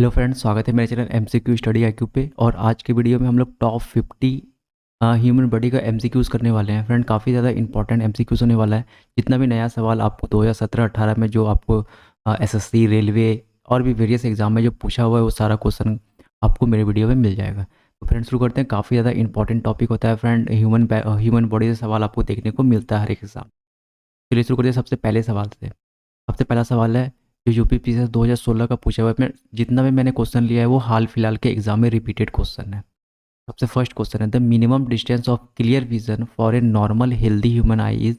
Hello friends, स्वागत है मेरे चैनल एमसीक्यू स्टडी आईक्यू पे। और आज के वीडियो में हम लोग टॉप 50 ह्यूमन बॉडी का एमसीक्यूज़ करने वाले हैं। फ्रेंड, काफ़ी ज़्यादा इंपॉर्टेंट एमसीक्यूज़ होने वाला है। जितना भी नया सवाल आपको 2017-18 में जो आपको एसएससी, रेलवे और भी वेरियस एग्जाम में जो पूछा हुआ है, वो सारा क्वेश्चन आपको मेरे वीडियो में मिल जाएगा। तो फ्रेंड, शुरू करते हैं। काफ़ी ज़्यादा इंपॉर्टेंट टॉपिक होता है फ्रेंड, ह्यूमन बॉडी से सवाल आपको देखने को मिलता है हर एक एग्जाम। चलिए शुरू करते हैं सबसे पहले सवाल से। सबसे पहला सवाल है जो यूपीपीसीएस 2016 का पूछा हुआ है। जितना भी मैंने क्वेश्चन लिया है वो हाल फिलहाल के एग्जाम में रिपीटेड क्वेश्चन है। सबसे फर्स्ट क्वेश्चन है the minimum distance of clear vision for a normal healthy human I is.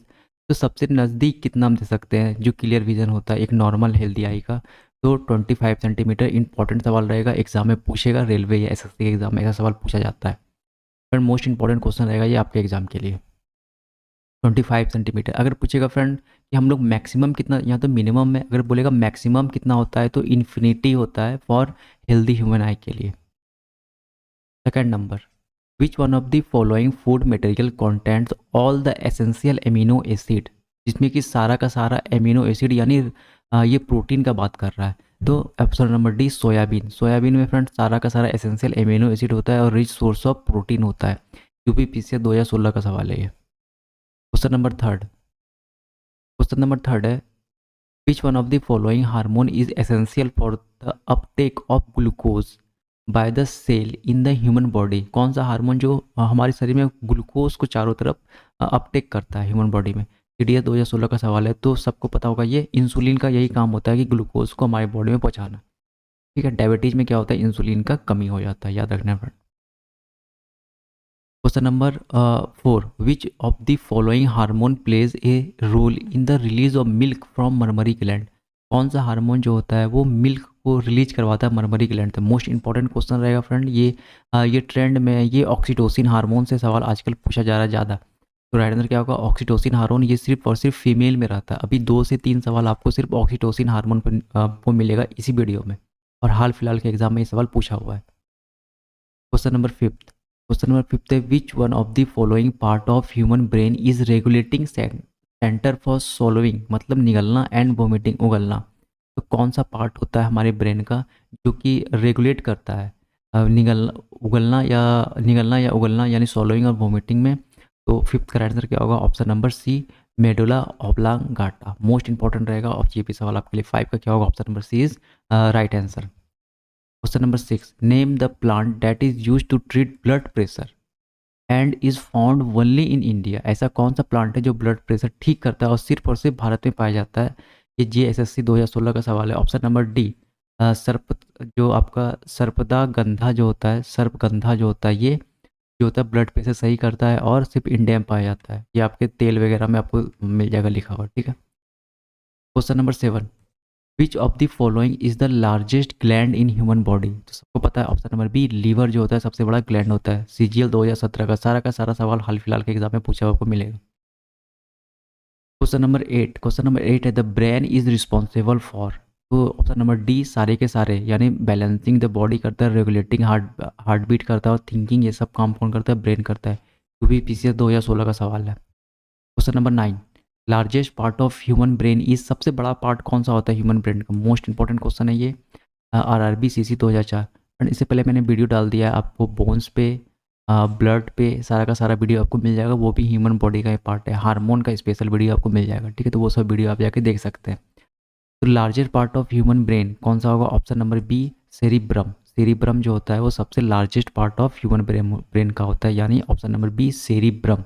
तो सबसे नज़दीक कितना हम दे सकते हैं जो क्लियर विजन होता है एक नॉर्मल हेल्दी आई का? तो 25 सेंटीमीटर। इंपॉर्टेंट सवाल रहेगा, एग्जाम में पूछेगा, रेलवे या एसएससी के एग्जाम में ऐसा सवाल पूछा जाता है। पर मोस्ट इंपॉर्टेंट क्वेश्चन रहेगा ये आपके एग्जाम के लिए। 25 सेंटीमीटर अगर पूछेगा फ्रेंड कि हम लोग मैक्सिमम कितना, यहाँ तो मिनिमम में अगर बोलेगा मैक्सिमम कितना होता है तो इन्फिनिटी होता है फॉर हेल्दी ह्यूमन आई के लिए। Second number, which one of the following food material contents all the essential amino acid, जिसमें कि सारा का सारा एमिनो एसिड यानी ये प्रोटीन का बात कर रहा है। तो option number D soybean. Soybean में फ्रेंड सारा का सारा एसेंशियल एमिनो एसिड होता है और रिच सोर्स ऑफ प्रोटीन होता है। यूपीपीसीएस 2016 का सवाल है ये। क्वेश्चन नंबर थर्ड है which one of the following hormone is essential for the uptake of glucose by the cell in the human body. कौन सा हार्मोन जो हमारे शरीर में ग्लूकोज को चारों तरफ अपटेक करता है ह्यूमन बॉडी में? सीडीएस 2016 का सवाल है। तो सबको पता होगा ये इंसुलिन का यही काम होता है कि ग्लूकोज को हमारी बॉडी में पहुंचाना। ठीक है, डायबिटीज में क्या होता है, इंसुलिन का कमी हो जाता है, याद रखना friend. Question number 4, which of the following hormone plays a role in the release of milk from mammary gland. कौन सा हार्मोन जो होता है वो मिल्क को रिलीज करवाता है मर्मरी ग्लैंड से? मोस्ट इंपॉर्टेंट क्वेश्चन रहेगा फ्रेंड ये ट्रेंड में है। ये ऑक्सीटोसिन हार्मोन से सवाल आजकल पूछा जा रहा है ज़्यादा। तो राइट आंसर क्या होगा? Oxytocin hormone. ये सिर्फ और सिर्फ फीमेल में रहता है। अभी 2 से 3 सवाल आपको सिर्फ ऑक्सीटोसिन हार्मोन पर आपको मिलेगा इसी वीडियो में, और हाल फिलहाल के एग्जाम में ये सवाल पूछा हुआ है। क्वेश्चन नंबर 5 है which one of the following part of human brain is regulating centre for swallowing, मतलब निगलना एंड वोमिटिंग, उगलना। तो कौन सा पार्ट होता है हमारे ब्रेन का जो कि रेगुलेट करता है निगलना या उगलना यानी सोलोइंग और वोमिटिंग में? तो फिफ्थ का राइट आंसर क्या होगा? Option number C, medulla oblongata. Most important रहेगा और ये भी सवाल आपके लिए। 5 का क्या होगा? Option number C is right answer. Question number 6, name the plant that is use to treat blood pressure and is found only in India. ऐसा कौन सा प्लांट है जो ब्लड प्रेशर ठीक करता है और सिर्फ भारत में पाया जाता है? ये जीएसएससी 2016 का सवाल है। ऑप्शन नंबर डी, सर्प जो आपका सर्पदा गंधा जो होता है, सर्पगंधा जो होता है, ये जो होता है ब्लड प्रेशर सही करता है और सिर्फ इंडिया में पाया जाता है। ये आपके तेल वगैरह में आपको मिल जाएगा लिखा हुआ। ठीक है। Question number 7, which of the following is the largest gland in human body? तो सबको पता है ऑप्शन नंबर बी, लीवर जो होता है सबसे बड़ा ग्लैंड होता है। सीजीएल 2017 का सारा सवाल हाल फिलहाल के एग्जाम में पूछा हुआ आपको मिलेगा। क्वेश्चन नंबर 8 है the brain is responsible for. तो ऑप्शन नंबर डी, सारे के सारे, यानी बैलेंसिंग द बॉडी करता है, रेगुलेटिंग हार्ट बीट करता है और थिंकिंग, ये सब काम कौन करता है? ब्रेन करता है। यूपीपीसीएस 2016 का सवाल है। Question number 9, largest part of human brain is. सबसे बड़ा पार्ट कौन सा होता है ह्यूमन ब्रेन का? मोस्ट इंपॉर्टेंट क्वेश्चन है ये, आरआरबी सीसी 2004। एंड इससे पहले मैंने वीडियो डाल दिया है आपको बोन्स पे, ब्लड पे, सारा का सारा वीडियो आपको मिल जाएगा। वो भी ह्यूमन बॉडी का एक पार्ट है। हार्मोन का स्पेशल वीडियो आपको मिल जाएगा। ठीक है, तो वो सब वीडियो आप जाके देख सकते हैं। तो largest part of human brain कौन सा होगा? Option number B, cerebrum. Cerebrum जो होता है वो सबसे largest part of human brain का होता है, यानी option number B, cerebrum.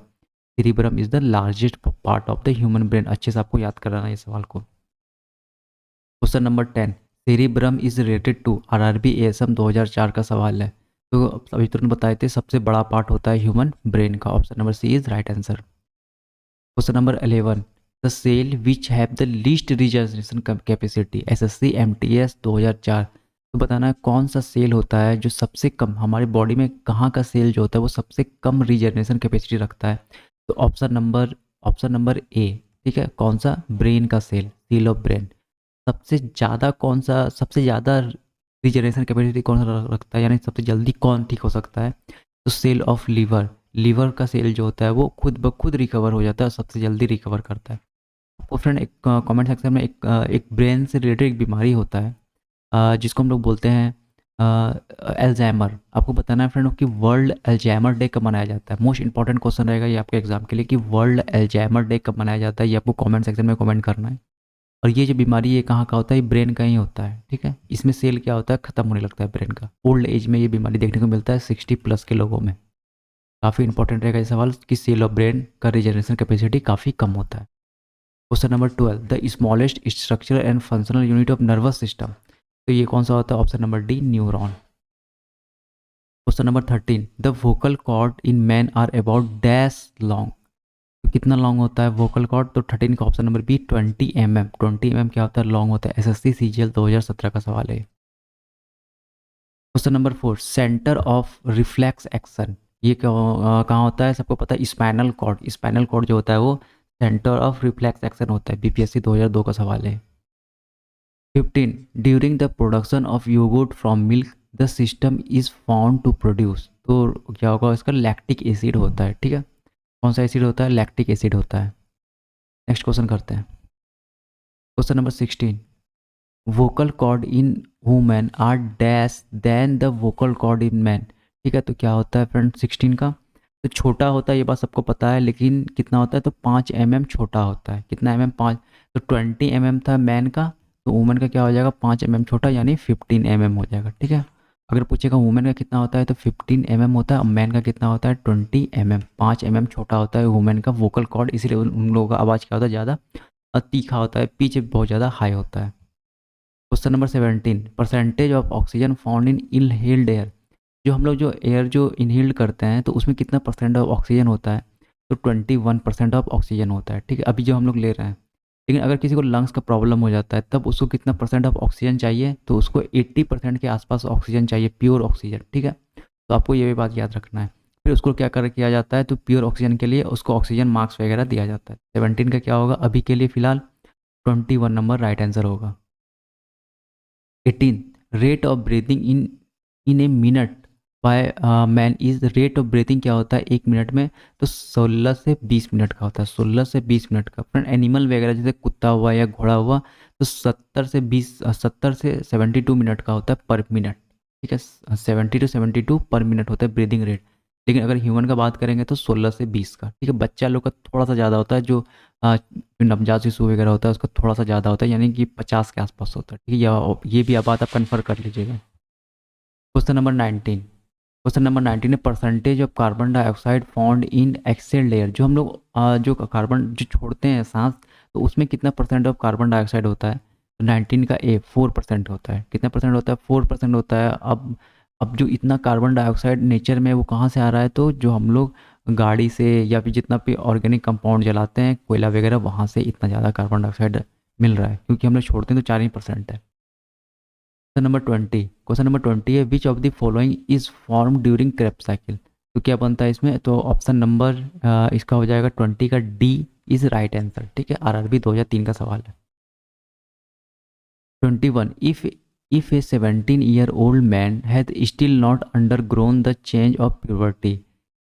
Cerebrum is the largest part of the human brain. अच्छे से आपको याद कराना है इस सवाल को। Question number 10, cerebrum is related to. RRB ASM 2004 का सवाल है। तो अभी तुरंत बताए थे सबसे बड़ा पार्ट होता है ह्यूमन ब्रेन का। Option number C is right answer. Question number 11, the cell which have the least regeneration capacity. SSC MTS 2004। तो बताना है कौन सा सेल होता है जो सबसे कम, हमारी बॉडी में कहाँ का सेल जो होता है वो सबसे कम रिजनरेशन कैपेसिटी रखता है? तो ऑप्शन नंबर ए। ठीक है, कौन सा? ब्रेन का सेल ऑफ ब्रेन। सबसे ज़्यादा रिजनरेशन कैपेसिटी कौन सा रखता है, यानी सबसे जल्दी कौन ठीक हो सकता है? तो सेल ऑफ लीवर का सेल जो होता है वो खुद ब खुद रिकवर हो जाता है और सबसे जल्दी रिकवर करता है। आपको फ्रेंड एक कमेंट सेक्शन में एक ब्रेन से रिलेटेड एक बीमारी होता है जिसको हम लोग बोलते हैं अल्जाइमर, आपको बताना है फ्रेंड कि वर्ल्ड अल्जाइमर डे कब मनाया जाता है। मोस्ट इंपॉर्टेंट क्वेश्चन रहेगा ये आपके एग्जाम के लिए कि वर्ल्ड अल्जाइमर डे कब मनाया जाता है, ये आपको कमेंट सेक्शन में कमेंट करना है। और ये जो बीमारी ये कहाँ का होता है, ये ब्रेन का ही होता है, ठीक है। इसमें सेल क्या होता है, खत्म होने लगता है ब्रेन का। ओल्ड एज में ये बीमारी देखने को मिलता है 60+ के लोगों में। काफ़ी इंपॉर्टेंट रहेगा ये सवाल कि सेल ऑफ ब्रेन का रिजनरेशन कैपेसिटी काफ़ी कम होता है। Question number 12, the smallest structural and functional unit of nervous system, तो ये कौन सा होता है, option number D, neuron. Question number 13, the vocal cord in man are about dash long, तो कितना लॉन्ग होता है वोकल कॉर्ड, तो 13 का option number B 20 mm। 20 mm क्या होता है, लॉन्ग होता है। एसएससी सीजीएल 2017 का सवाल है। Question number 4, centre of reflex action, ये कहाँ होता है, सबको पता है स्पाइनल कॉर्ड। स्पाइनल कॉर्ड जो होता है वो सेंटर ऑफ रिफ्लेक्स एक्शन होता है। बीपीएससी 2002 का सवाल है। 15, during the production of yogurt from milk the system is found to produce, तो क्या होगा इसका, लैक्टिक एसिड होता है, ठीक है। कौन सा एसिड होता है, लैक्टिक एसिड होता है। नेक्स्ट क्वेश्चन करते हैं। Question number 16, vocal cord in women are dash than the vocal cord in man, ठीक है। तो क्या होता है फ्रेंड 16 का, तो छोटा होता है, ये बात सबको पता है, लेकिन कितना होता है, तो 5 mm छोटा होता है। कितना mm, 5, तो 20 mm था मैन का, तो वुमेन का क्या हो जाएगा, 5 mm छोटा, यानी 15 mm हो जाएगा, ठीक है। अगर पूछेगा वुमेन का कितना होता है, तो 15 mm होता है, और मैन का कितना होता है, 20 mm। 5 mm छोटा होता है वुमेन का वोकल कॉर्ड, इसीलिए उन लोगों का आवाज़ क्या होता है, ज़्यादा तीखा होता है, पिच बहुत ज़्यादा हाई होता है। Question number 17, percentage of oxygen found in inhaled air, जो हम लोग जो एयर जो इनहेल्ड करते हैं तो उसमें कितना परसेंट ऑफ ऑक्सीजन होता है, तो 21% ऑफ ऑक्सीजन होता है, ठीक है, अभी जो हम लोग ले रहे हैं। लेकिन अगर किसी को लंग्स का प्रॉब्लम हो जाता है तब उसको कितना परसेंट ऑफ ऑक्सीजन चाहिए, तो उसको 80% के आसपास ऑक्सीजन चाहिए, प्योर ऑक्सीजन, ठीक है। तो आपको ये भी बात याद रखना है। फिर उसको क्या कर किया जाता है, तो प्योर ऑक्सीजन के लिए उसको ऑक्सीजन मार्क्स वगैरह दिया जाता है। 17 का क्या होगा अभी के लिए फिलहाल, 21 नंबर राइट आंसर होगा। 18, rate of breathing in a minute by man is, rate of breathing क्या होता है एक मिनट में, तो 16 से 20 मिनट का होता है। 16 से 20 मिनट का फ्रेंड, एनिमल वगैरह जैसे कुत्ता हुआ या घोड़ा हुआ तो 70 से 72 मिनट का होता है पर मिनट, ठीक है। 70 to 72 पर मिनट होता है ब्रीदिंग रेट। लेकिन अगर ह्यूमन का बात करेंगे तो 16 से 20 का, ठीक है। बच्चा लोग का थोड़ा सा ज़्यादा होता है, जो नवजात शिशु वगैरह होता है उसका थोड़ा सा ज़्यादा होता है, यानी कि 50 के आसपास होता है, ठीक है। ये भी बात आप कन्फर्म कर लीजिएगा। क्वेश्चन नंबर 19, क्वेश्चन नंबर 19 है percentage of carbon dioxide found in exhaled air, जो हम लोग जो कार्बन जो छोड़ते हैं सांस, तो उसमें कितना परसेंट ऑफ कार्बन डाइऑक्साइड होता है, तो 19 का ए 4% होता है। कितना परसेंट होता है, 4% होता है। अब जो इतना कार्बन डाइऑक्साइड नेचर में वो कहाँ से आ रहा है, तो जो हम लोग गाड़ी से या फिर जितना भी ऑर्गेनिक कंपाउंड जलाते हैं कोयला वगैरह, वहाँ से इतना ज़्यादा कार्बन डाइऑक्साइड मिल रहा है, क्योंकि हम लोग छोड़ते हैं तो 4% है। क्वेश्चन नंबर 20, क्वेश्चन नंबर 20 है विच of the following is form during Krebs cycle, तो क्या बनता है इसमें, तो ऑप्शन नंबर इसका हो जाएगा 20 का डी इज राइट आंसर, ठीक है। आरआरबी 2003 का सवाल है। 21, if a 17-year-old man has still not undergone the change of puberty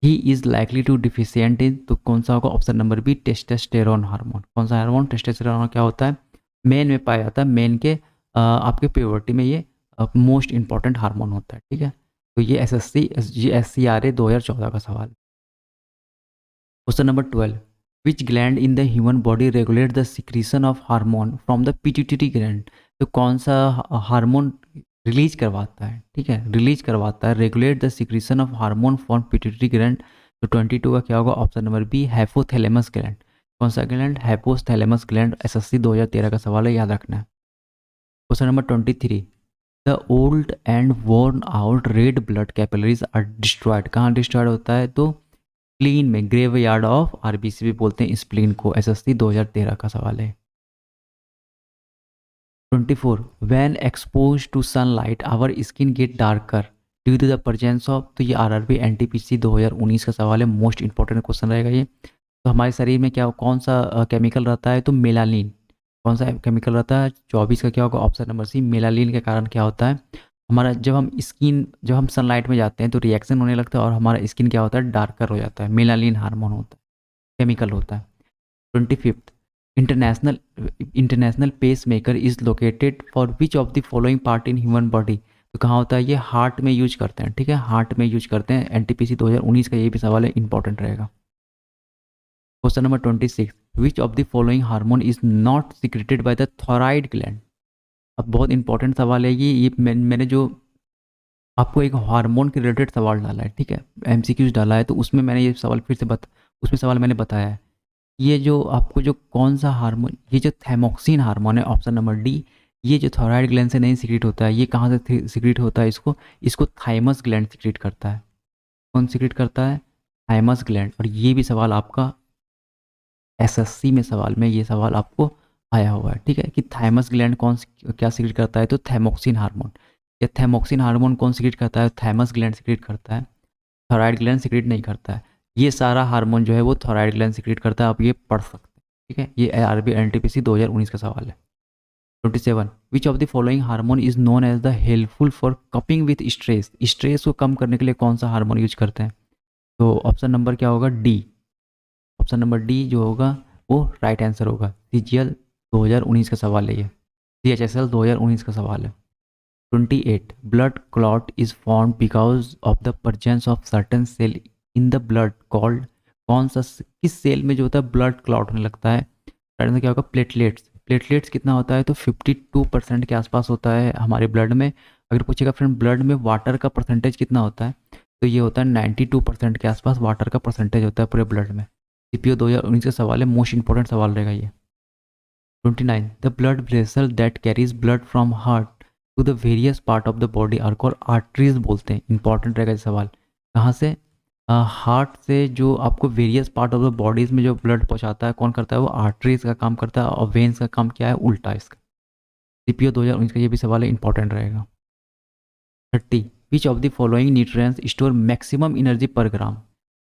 he is likely to deficient in, तो कौन सा होगा, option number B testosterone hormone. कौन सा हार्मोन, टेस्टोस्टेरोन क्या होता है, मेन में पाया जाता है, मेन के आपके प्यूबर्टी में ये मोस्ट इंपॉर्टेंट हार्मोन होता है, ठीक है। तो ये SCRA 2014 का सवाल। Question number 12, which gland in the human body regulate the secretion of hormone from the pituitary gland, तो कौन सा हार्मोन रिलीज करवाता है, ठीक है, रिलीज करवाता है, regulate the secretion of hormone from pituitary gland, तो 22 का क्या होगा, option number B hypothalamus gland. कौन सा ग्लैंड, हाइपोथैलेमस ग्लैंड। SSC 2013 का सवाल है, याद रखना है। Question number 23, the old and worn out red blood capillaries are destroyed, कहाँ डिस्ट्रॉयड होता है, तो स्प्लीन में, ग्रेव यार्ड ऑफ RBC भी बोलते हैं स्प्लीन को। SSC 2013 का सवाल है। 24, when expose to sunlight our skin get darker due to the presence of, तो ये RRB NTPC 2019 का सवाल है, मोस्ट इंपॉर्टेंट क्वेश्चन रहेगा ये। तो हमारे शरीर में क्या कौन सा केमिकल रहता है, तो मेलानिन। कौन सा केमिकल रहता है, 24 का क्या होगा, ऑप्शन नंबर सी, मेलानिन के कारण क्या होता है, हमारा जब हम सनलाइट में जाते हैं तो रिएक्शन होने लगता है और हमारा स्किन क्या होता है, डार्कर हो जाता है। मेलानिन हार्मोन होता है, केमिकल होता है। 25, international pacemaker is located for which of the following part in human body, तो कहाँ होता है ये, हार्ट में यूज करते हैं, ठीक है, हार्ट में यूज करते हैं। एनटीपीसी 2019 का ये भी सवाल है, इंपॉर्टेंट रहेगा। Question number 26, which of the following hormone is not secreted by the thyroid gland. अब बहुत इंपॉर्टेंट सवाल है ये मैंने जो आपको एक हार्मोन के रिलेटेड सवाल डाला है, ठीक है, एमसीक्यूज डाला है, तो उसमें मैंने ये सवाल फिर से उसमें सवाल मैंने बताया है, ये जो आपको जो कौन सा हार्मोन, ये जो थाइमोक्सिन हार्मोन है, ऑप्शन नंबर डी, ये जो थॉराइड ग्लैंड से नहीं सिक्रीट होता है, ये कहाँ से सिक्रीट होता है, इसको इसको थाइमस ग्लैंड सिक्रीट करता है। कौन सिक्रीट करता है, थाइमस ग्लैंड। और ये भी सवाल आपका एसएससी में सवाल में ये सवाल आपको आया हुआ है, ठीक है, कि थाइमस ग्लैंड क्या सिक्रीट करता है, तो थाइमोक्सिन हार्मोन। ये थाइमोक्सिन हार्मोन कौन सिक्रीट करता है, थाइमस ग्लैंड सिक्रीट करता है, थॉराइड ग्लैंड सिक्रीट नहीं करता है। ये सारा हार्मोन जो है वो थॉराइड ग्लैंड सिक्रीट करता है, आप ये पढ़ सकते हैं, ठीक है। ये आरबी एनटीपीसी 2019 का सवाल है। 27, which of the following hormone is known as the helpful for coping with stress. Stress को कम करने के लिए कौन सा हार्मोन यूज करते हैं, तो ऑप्शन नंबर क्या होगा, डी। ऑप्शन नंबर डी जो होगा वो राइट आंसर होगा। सीजीएल 2019 का सवाल है ये, सीएचएसएल 2019 का सवाल है। 28, blood clot is form because of the presence of certain cell in the blood called, कौन सा किस सेल में जो होता है ब्लड क्लॉट होने लगता है, साइड में क्या होगा, प्लेटलेट्स। प्लेटलेट्स कितना होता है, तो 52% के आसपास होता है हमारे ब्लड में। अगर पूछेगा फ्रेंड ब्लड में वाटर का परसेंटेज कितना होता है, तो ये होता है 92% के आसपास वाटर का परसेंटेज होता है पूरे ब्लड में। सीपीओ 2019 का सवाल है, मोस्ट इंपॉर्टेंट सवाल रहेगा ये। 29, the blood vessel that carries blood from heart to the various part of the body are called arteries बोलते हैं। इंपॉर्टेंट रहेगा ये सवाल, कहाँ से, हार्ट से जो आपको various part of the bodies में जो ब्लड पहुंचाता है कौन करता है, वो आर्टरीज का काम करता है, और वेन्स का काम क्या है, उल्टा है इसका। सीपीओ 2019 का ये भी सवाल है, इंपॉर्टेंट रहेगा। 30, विच of the following nutrients store maximum energy पर ग्राम।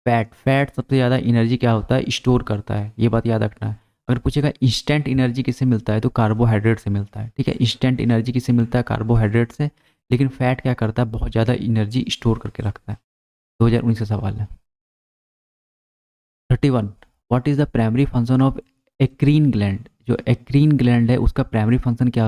फैट सबसे ज़्यादा एनर्जी क्या होता है, स्टोर करता है, ये बात याद रखना है। अगर पूछेगा इंस्टेंट एनर्जी किससे मिलता है, तो कार्बोहाइड्रेट से मिलता है, ठीक है, इंस्टेंट एनर्जी किससे मिलता है, कार्बोहाइड्रेट से। लेकिन फैट क्या करता है, बहुत ज़्यादा एनर्जी स्टोर करके रखता है। 2019 का सवाल है। 31, what is the primary function of eccrine gland. जो एक्रीन ग्लैंड है उसका प्राइमरी फंक्शन क्या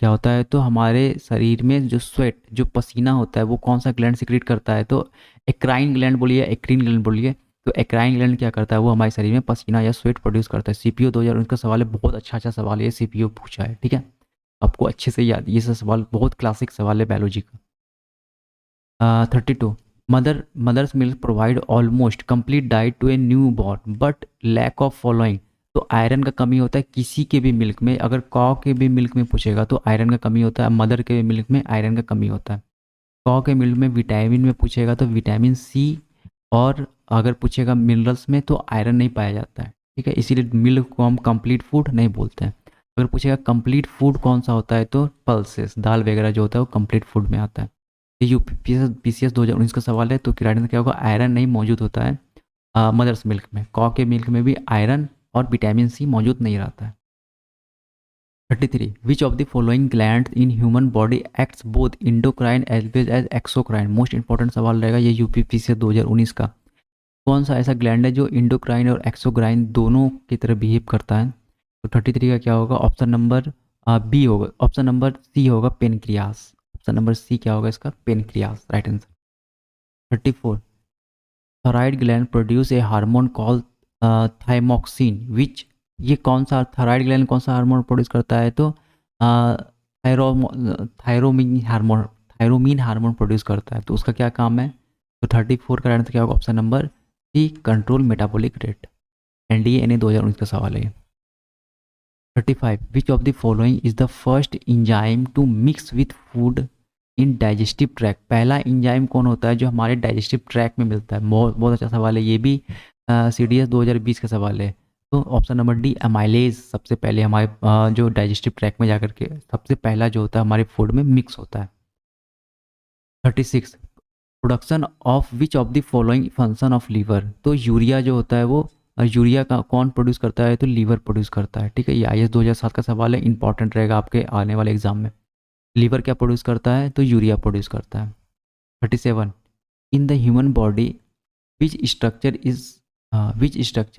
होता है, तो हमारे शरीर में जो स्वेट जो पसीना होता है वो कौन सा ग्लैंड सिक्रीट करता है, तो एक्राइन ग्लैंड बोलिए, एक्रीन ग्लैंड बोलिए। तो एक्राइन ग्लैंड क्या करता है, वो हमारे शरीर में पसीना या स्वेट प्रोड्यूस करता है। सीपीओ 2019 का सवाल है, बहुत अच्छा सवाल है ये, सीपीओ पूछा है, ठीक है, आपको अच्छे से याद, ये सब सवाल बहुत क्लासिक सवाल है बायोलॉजी का। 32, mother's milk provide almost complete diet to a new born but lack of following. तो आयरन का कमी होता है किसी के भी मिल्क में, अगर कॉ के भी मिल्क में पूछेगा तो आयरन का कमी होता है, मदर के मिल्क में आयरन का कमी होता है। कॉ के मिल्क में विटामिन में पूछेगा तो विटामिन सी, और अगर पूछेगा मिनरल्स में तो आयरन नहीं पाया जाता है, ठीक है, इसीलिए मिल्क को हम कंप्लीट फूड नहीं बोलते हैं। अगर पूछेगा कंप्लीट फूड कौन सा होता है, तो पल्सेस, दाल वगैरह जो होता है वो कंप्लीट फूड में आता है। ये यूपीएससी 2019 का सवाल है, तो किराटिन क्या होगा, आयरन नहीं मौजूद होता है मदर्स मिल्क में। कॉ के मिल्क में भी आयरन और विटामिन सी मौजूद नहीं रहता है। 33, which of the following gland in human body acts both endocrine as well as exocrine. Most important सवाल रहेगा ये यूपीएससी 2019 का। कौन सा ऐसा ग्लैंड है जो इंडोक्राइन और एक्सोक्राइन दोनों की तरह बिहेव करता है, तो 33 का क्या होगा, ऑप्शन नंबर बी होगा, ऑप्शन नंबर सी होगा, पेनक्रियास। ऑप्शन नंबर सी क्या होगा इसका, pancreas, right answer. 34, thyroid gland produce a hormone called thyroxine which, ये कौन सा थायराइड ग्लैंड कौन सा हार्मोन प्रोड्यूस करता है, तो थायरोमीन हार्मोन प्रोड्यूस करता है, तो उसका क्या काम है, तो 34 का आंसर क्या होगा, option number C, control metabolic rate. NDA 2019 का सवाल है। 35, which of the following is the first enzyme to mix with food in digestive tract. पहला इंजाइम कौन होता है जो हमारे डाइजेस्टिव ट्रैक में मिलता है, बहुत बहुत अच्छा सवाल है ये भी, CDS 2020 का सवाल है। तो ऑप्शन नंबर डी, अमाइलेज सबसे पहले हमारे जो डाइजेस्टिव ट्रैक में जाकर के सबसे पहला जो होता है हमारे फूड में मिक्स होता है। 36, production of which of the following function of liver. तो यूरिया जो होता है वो यूरिया का कौन प्रोड्यूस करता है, तो लीवर प्रोड्यूस करता है, ठीक है, ये IAS 2007 का सवाल है, इंपॉर्टेंट रहेगा आपके आने वाले एग्जाम में। लीवर क्या प्रोड्यूस करता है, तो यूरिया प्रोड्यूस करता है। 37, in the human body which structure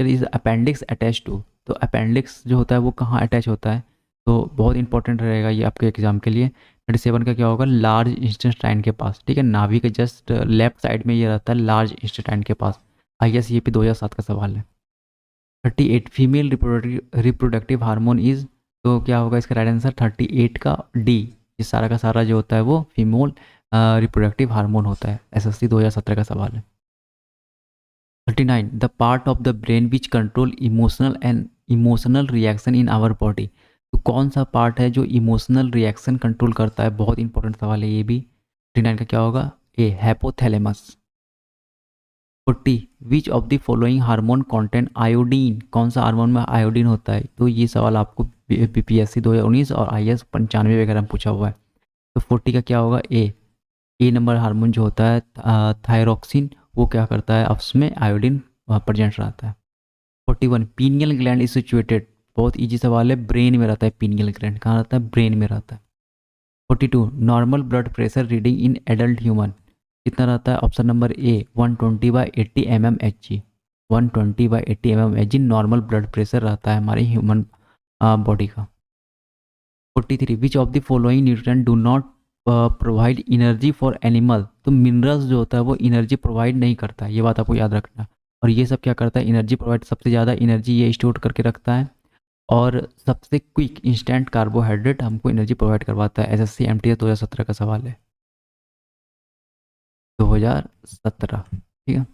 is appendix attach to. तो अपेंडिक्स जो होता है वो कहाँ अटैच होता है, तो बहुत इंपॉर्टेंट रहेगा ये आपके एग्जाम के लिए। 37 का क्या होगा, लार्ज इंटेस्टाइन के पास, ठीक है, नाभि के जस्ट लेफ्ट साइड में ये रहता है लार्ज इंटेस्टाइन के पास। ISEP 2007 का सवाल है। 38 फीमेल रिप्रोडक्टिव हार्मोन इज, तो क्या होगा इसका राइट आंसर 38 का डी। ये सारा का सारा जो होता है वो फीमेल रिप्रोडक्टिव हार्मोन होता है। SSC 2017 का सवाल है। 39 the part of the brain which control emotional reaction in our body. तो कौन सा पार्ट है जो इमोशनल रिएक्शन कंट्रोल करता है, बहुत इंपॉर्टेंट सवाल है ये भी। 39 का क्या होगा, ए हैपोथैलेमस। 40 विच of the following hormone content iodine, कौन सा हार्मोन में आयोडीन होता है। तो ये सवाल आपको BPSC 2019 और IS 95 वगैरह में पूछा हुआ है। तो 40 का क्या होगा, ए नंबर हार्मोन जो होता है थायरोक्सिन, वो क्या करता है, आपस में आयोडीन प्रेजेंट रहता है। 41 पीनियल ग्लैंड इज सिचुएटेड, बहुत इजी सवाल है, ब्रेन में रहता है पीनियल ग्लैंड, कहाँ रहता है, ब्रेन में रहता है। 42 normal blood pressure reading in adult human कितना रहता है, option number A 120/80 mmHg। 120/80 mmHg normal blood pressure रहता है हमारे ह्यूमन बॉडी का। 43 विच of the following nutrient do not provide energy for animal. तो मिनरल्स जो होता है वो एनर्जी प्रोवाइड नहीं करता है, ये बात आपको याद रखना। और ये सब क्या करता है, एनर्जी प्रोवाइड, सबसे ज़्यादा एनर्जी ये स्टोर करके रखता है, और सबसे क्विक इंस्टेंट कार्बोहाइड्रेट हमको एनर्जी प्रोवाइड करवाता है। SSC MTS 2017 का सवाल है, 2017, ठीक है।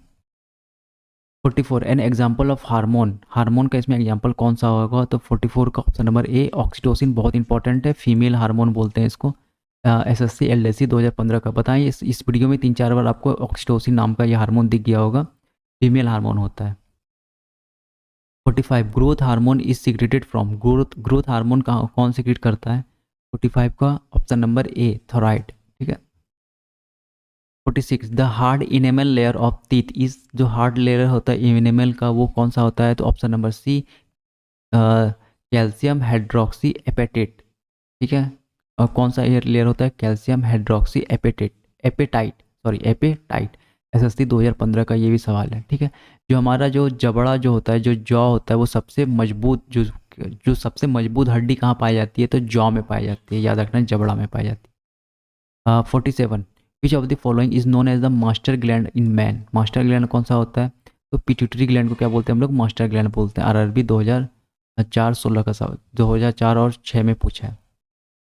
44 an example of hormone, hormone का इसमें एग्जाम्पल कौन सा होगा, तो 44 का ऑप्शन नंबर ए ऑक्सीटोसिन, बहुत इंपॉर्टेंट है, फीमेल हार्मोन बोलते हैं इसको। SSC LDC 2015 का। बताएं इस वीडियो में 3-4 बार आपको ऑक्सीटोसिन नाम का ये हार्मोन दिख गया होगा, फीमेल हार्मोन होता है। 45 growth hormone is secreted from, growth hormone कौन सिक्रेट करता है, 45 का ऑप्शन नंबर ए थायराइड, ठीक है। 46 the hard enamel layer of teeth is, जो हार्ड लेयर होता है इनेमल का वो कौन सा होता है, तो option number C calcium hydroxyapatite, ठीक है। और कौन सा एयर लेयर होता है, कैल्शियम हाइड्रोक्सी एपेटाइट। SSC 2015 का ये भी सवाल है, ठीक है। जो हमारा जो जबड़ा जो होता है, जो जॉ होता है, वो सबसे मजबूत जो सबसे मजबूत हड्डी कहाँ पाई जाती है, तो जॉ में पाई जाती है, याद रखना, जबड़ा में पाई जाती है। 47 which of the following is known as the master gland in man. Master gland कौन सा होता है, तो पिट्यूटरी ग्लैंड को क्या बोलते हैं हम लोग, मास्टर ग्लैंड बोलते हैं। RRB 2004-16 का सवाल, 2004 और 6 में पूछा है।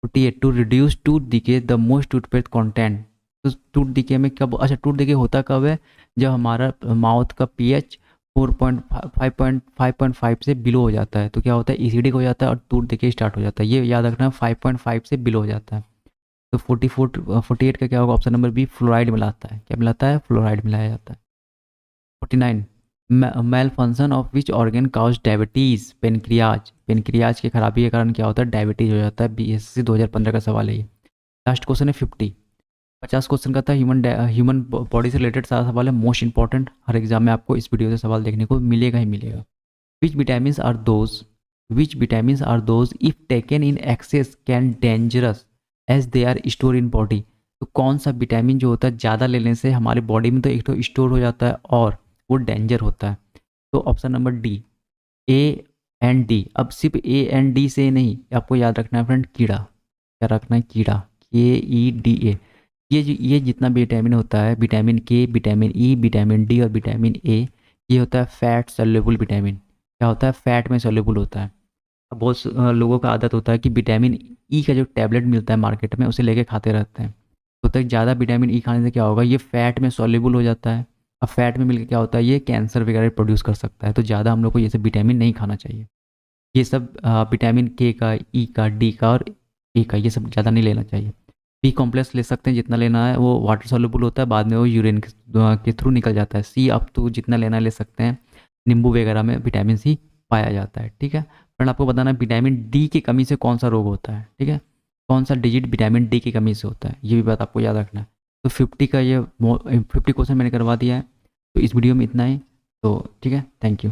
48 to reduce tooth decay the most toothpaste content. तो टूथ डिके में कब, अच्छा टूथ डिके होता कब है, जब हमारा माउथ का pH 5.5 से बिलो हो जाता है, तो क्या होता है, एसिडिक हो जाता है और टूथ डिके स्टार्ट हो जाता है, ये याद रखना, 5.5 से बिलो हो जाता है। तो 48 का क्या होगा, ऑप्शन नंबर बी फ्लोराइड मिलाता है, क्या मिलाता है, फ्लोराइड मिलाया जाता है। 49 malfunction of which organ cause diabetes, pancreas की खराबी के कारण क्या होता है, डायबिटीज हो जाता है। BSC 2015 का सवाल है ये। लास्ट क्वेश्चन है 50 क्वेश्चन का था, ह्यूमन बॉडी से रिलेटेड सारा सवाल है, मोस्ट इंपॉर्टेंट, हर एग्जाम में आपको इस वीडियो से सवाल देखने को मिलेगा ही मिलेगा। Which vitamins are those if taken in excess can dangerous as they are store in body. तो कौन सा विटामिन जो होता है ज़्यादा लेने से हमारी बॉडी में तो एक तो स्टोर हो जाता है और वो डेंजर होता है, तो ऑप्शन नंबर डी A&D। अब सिर्फ A&D से नहीं, आपको याद रखना है फ्रेंड, कीड़ा, क्या रखना है, कीड़ा, KEDA। ये जितना विटामिन होता है, vitamin K, vitamin E, vitamin D और विटामिन A, ये होता है फैट सोल्यूबल विटामिन, क्या होता है, फैट में सोल्यूबल होता है। अब बहुत लोगों का आदत होता है कि विटामिन E का जो टैबलेट मिलता है मार्केट में उसे लेके खाते रहते हैं, तो तक ज़्यादा विटामिन E खाने से क्या होगा, ये फैट में सोल्यूबल हो जाता है। अब फैट में मिलकर क्या होता है, ये कैंसर वगैरह प्रोड्यूस कर सकता है, तो ज़्यादा हम लोग को ये सब विटामिन नहीं खाना चाहिए। ये सब विटामिन K का, E का, D का और A का, ये सब ज़्यादा नहीं लेना चाहिए। B कॉम्प्लेक्स ले सकते हैं जितना लेना है, वो वाटर सोल्यूबल होता है, बाद में वो यूरिन के थ्रू निकल जाता है। C आप तो जितना लेना ले सकते हैं, नींबू वगैरह में विटामिन C पाया जाता है, ठीक है। फ्रेंड आपको बताना विटामिन D की कमी से कौन सा रोग होता है, ठीक है, कौन सा डिजीज विटामिन D की कमी से होता है, ये भी बात आपको याद रखना है। तो 50 क्वेश्चन मैंने करवा दिया है, तो इस वीडियो में इतना ही, तो ठीक है, थैंक यू।